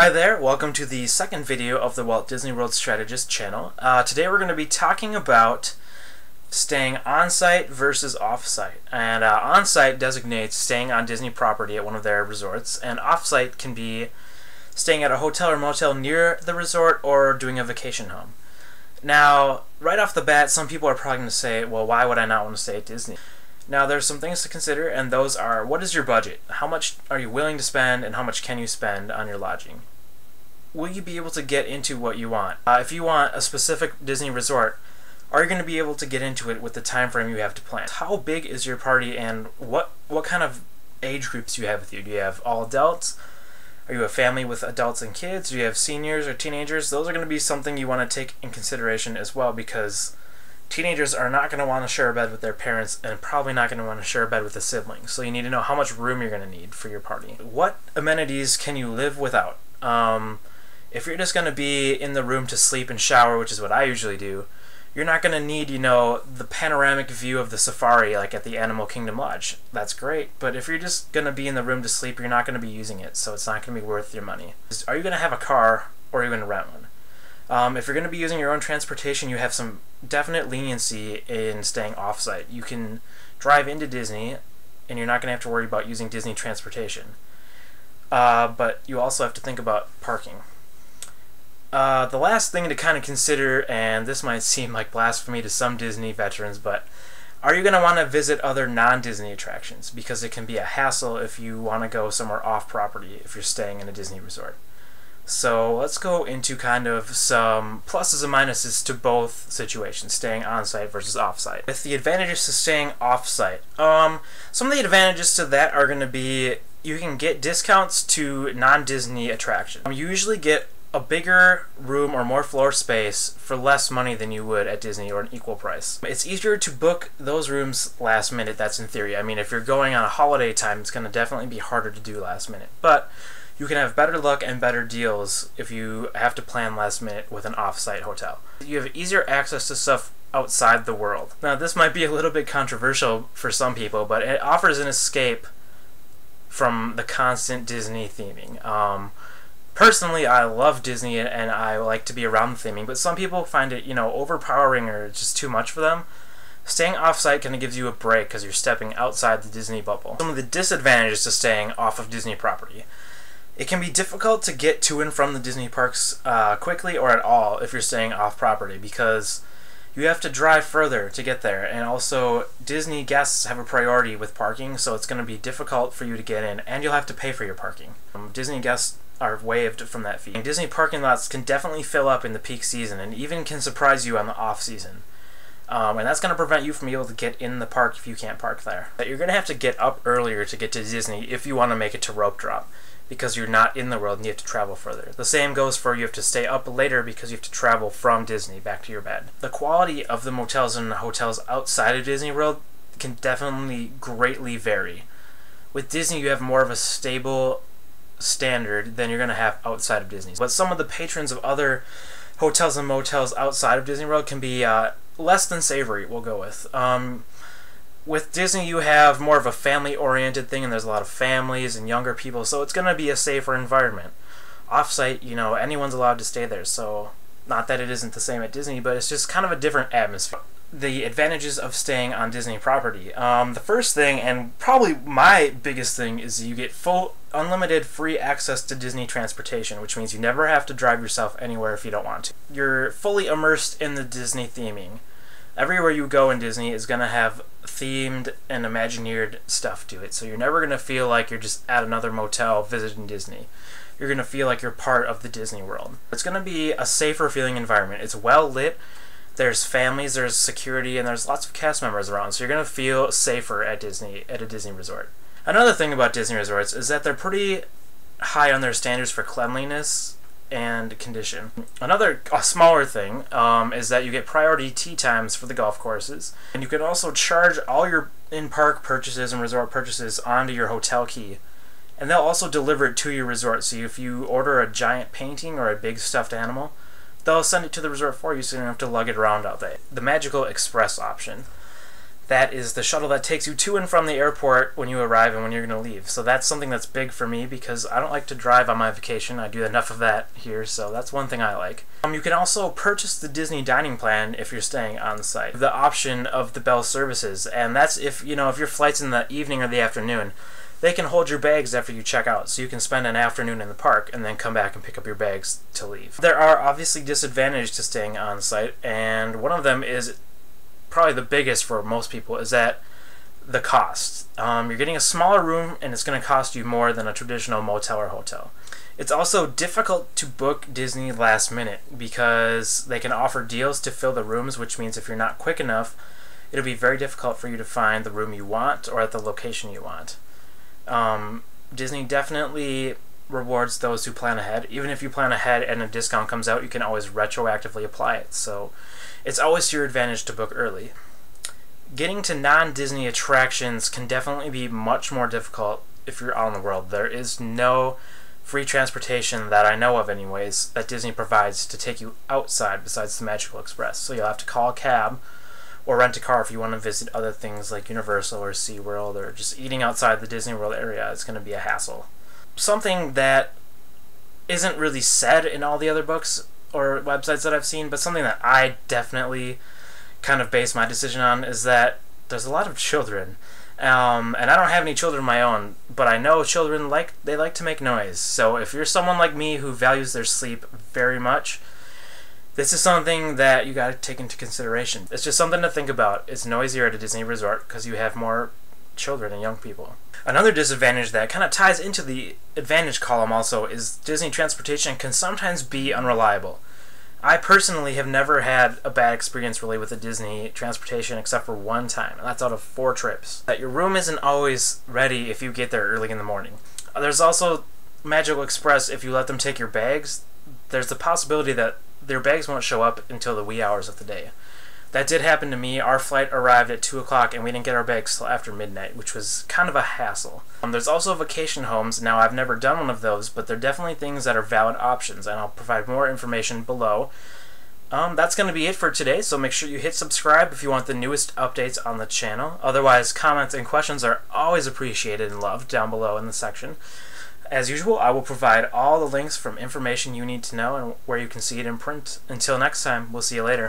Hi there, welcome to the second video of the Walt Disney World Strategist channel. Today we're going to be talking about staying on-site versus off-site. And on-site designates staying on Disney property at one of their resorts, and off-site can be staying at a hotel or motel near the resort or doing a vacation home. Now, right off the bat, some people are probably going to say, well, why would I not want to stay at Disney? Now, there's some things to consider, and those are, what is your budget? How much are you willing to spend, and how much can you spend on your lodging? Will you be able to get into what you want? If you want a specific Disney resort, are you going to be able to get into it with the time frame you have to plan? How big is your party, and what kind of age groups do you have with you? Do you have all adults? Are you a family with adults and kids? Do you have seniors or teenagers? Those are going to be something you want to take in consideration as well, because teenagers are not going to want to share a bed with their parents and probably not going to want to share a bed with a sibling. So you need to know how much room you're going to need for your party. What amenities can you live without? If you're just going to be in the room to sleep and shower, which is what I usually do, you're not going to need, the panoramic view of the safari like at the Animal Kingdom Lodge. That's great, but if you're just going to be in the room to sleep, you're not going to be using it, so it's not going to be worth your money. Are you going to have a car, or are you going to rent one? If you're going to be using your own transportation, you have some definite leniency in staying off-site. You can drive into Disney, and you're not going to have to worry about using Disney transportation. But you also have to think about parking. The last thing to kind of consider, and this might seem like blasphemy to some Disney veterans, but are you going to want to visit other non-Disney attractions? Because it can be a hassle if you want to go somewhere off-property if you're staying in a Disney resort. So let's go into kind of some pluses and minuses to both situations, staying on-site versus off-site. With the advantages to staying off-site, some of the advantages to that are going to be you can get discounts to non-Disney attractions. You usually get a bigger room or more floor space for less money than you would at Disney, or an equal price. It's easier to book those rooms last minute, that's in theory. I mean, if you're going on a holiday time, it's going to definitely be harder to do last minute. But you can have better luck and better deals if you have to plan last minute with an off-site hotel. You have easier access to stuff outside the world. Now, this might be a little bit controversial for some people, but it offers an escape from the constant Disney theming. Personally, I love Disney and I like to be around the theming, but some people find it, overpowering or just too much for them. Staying off-site kind of gives you a break because you're stepping outside the Disney bubble. Some of the disadvantages to staying off of Disney property. It can be difficult to get to and from the Disney parks quickly or at all if you're staying off-property, because you have to drive further to get there, and also Disney guests have a priority with parking, so it's going to be difficult for you to get in, and you'll have to pay for your parking. Disney guests are waived from that fee. Disney parking lots can definitely fill up in the peak season and even can surprise you on the off season. And that's going to prevent you from being able to get in the park if you can't park there. But you're going to have to get up earlier to get to Disney if you want to make it to Rope Drop, because you're not in the world and you have to travel further. The same goes for you have to stay up later because you have to travel from Disney back to your bed. The quality of the motels and hotels outside of Disney World can definitely greatly vary. With Disney, you have more of a stable standard than you're going to have outside of Disney. But some of the patrons of other hotels and motels outside of Disney World can be less than savory, we'll go with. With Disney, you have more of a family-oriented thing, and there's a lot of families and younger people, so it's going to be a safer environment. Off-site, anyone's allowed to stay there, so not that it isn't the same at Disney, but it's just kind of a different atmosphere. The advantages of staying on Disney property. The first thing, and probably my biggest thing, is you get full, unlimited free access to Disney transportation, which means you never have to drive yourself anywhere if you don't want to. You're fully immersed in the Disney theming. Everywhere you go in Disney is going to have themed and Imagineered stuff to it, so you're never going to feel like you're just at another motel visiting Disney. You're going to feel like you're part of the Disney world. It's going to be a safer feeling environment. It's well lit. There's families, there's security, and there's lots of cast members around, so you're going to feel safer at Disney, at a Disney resort. Another thing about Disney resorts is that they're pretty high on their standards for cleanliness and condition. Another smaller thing is that you get priority tee times for the golf courses, and you can also charge all your in-park purchases and resort purchases onto your hotel key, and they'll also deliver it to your resort. So if you order a giant painting or a big stuffed animal, they'll send it to the resort for you, so you don't have to lug it around all day. The Magical Express option. that is the shuttle that takes you to and from the airport when you arrive and when you're going to leave. So that's something that's big for me because I don't like to drive on my vacation. I do enough of that here, so that's one thing I like. You can also purchase the Disney dining plan if you're staying on site. The option of the Bell services, and that's if your flight's in the evening or the afternoon, they can hold your bags after you check out, so you can spend an afternoon in the park and then come back and pick up your bags to leave. There are obviously disadvantages to staying on site, and one of them is probably the biggest for most people, is that the cost. You're getting a smaller room and it's going to cost you more than a traditional motel or hotel. It's also difficult to book Disney last minute because they can offer deals to fill the rooms, which means if you're not quick enough, it'll be very difficult for you to find the room you want or at the location you want. Disney definitely rewards those who plan ahead. Even if you plan ahead and a discount comes out, you can always retroactively apply it. So it's always to your advantage to book early. Getting to non-Disney attractions can definitely be much more difficult if you're out in the world. There is no free transportation that I know of anyways that Disney provides to take you outside besides the Magical Express. So you'll have to call a cab or rent a car if you want to visit other things like Universal or SeaWorld, or just eating outside the Disney World area is going to be a hassle. Something that isn't really said in all the other books or websites that I've seen, but something that I definitely kind of base my decision on, is that there's a lot of children. And I don't have any children of my own, but I know children like to make noise. So if you're someone like me who values their sleep very much, this is something that you got to take into consideration. It's just something to think about. It's noisier at a Disney resort because you have more children and young people. Another disadvantage that kind of ties into the advantage column also is Disney transportation can sometimes be unreliable. I personally have never had a bad experience really with the Disney transportation except for one time, and that's out of 4 trips. That your room isn't always ready if you get there early in the morning. There's also Magical Express. If you let them take your bags, there's the possibility that their bags won't show up until the wee hours of the day. That did happen to me. Our flight arrived at 2 o'clock and we didn't get our bags till after midnight, which was kind of a hassle. There's also vacation homes. Now, I've never done one of those, but they're definitely things that are valid options, and I'll provide more information below. That's going to be it for today, so make sure you hit subscribe if you want the newest updates on the channel. Otherwise, comments and questions are always appreciated and loved down below in the section. As usual, I will provide all the links from information you need to know and where you can see it in print. Until next time, we'll see you later.